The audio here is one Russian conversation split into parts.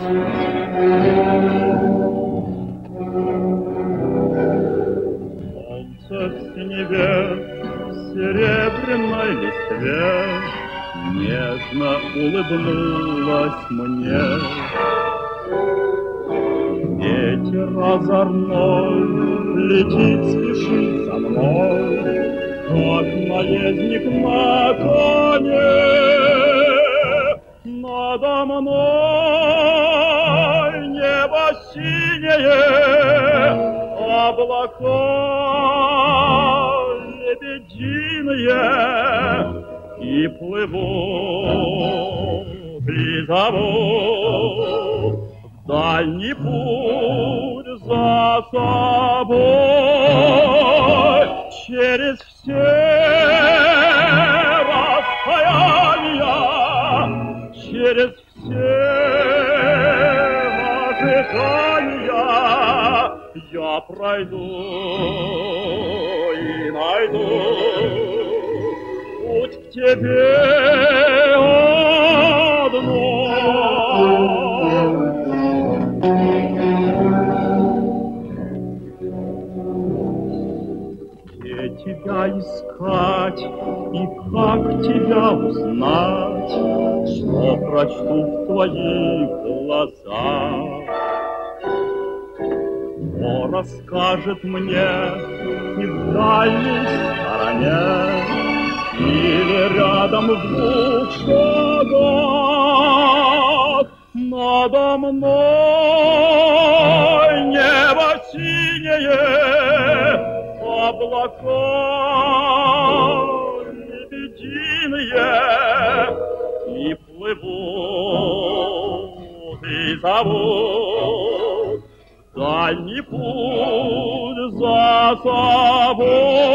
Солнце в синеве, в серебряной листве нежно улыбнулась мне. Ветер озорной летит, спешит за мной, как наездник на коне. Надо мной небо синее, облака лебединые, и плывут, и зовут в дальний путь за собой. Через все расстояния, через все ожидания я пройду и найду путь к тебе одной. Где тебя искать и как тебя узнать, что прочту в твоих глазах? Кто расскажет мне и в дальней стороне, или рядом в 2 шагах? Надо мной небо синее, облака лебединые, и плывут, и зовут дальний путь за собой.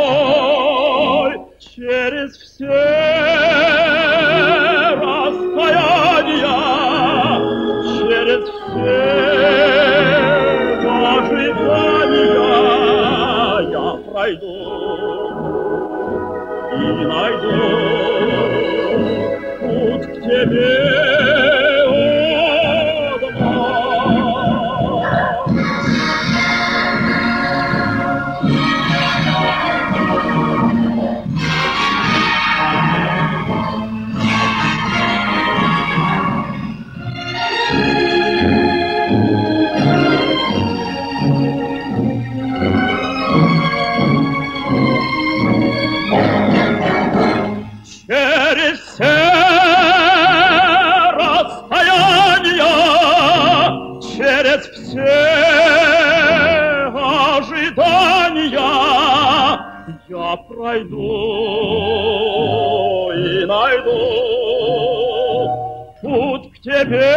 Через все расстояния, через все ожидания я пройду и найду путь к тебе. Через все расстояния, через все ожидания я пройду и найду путь к тебе.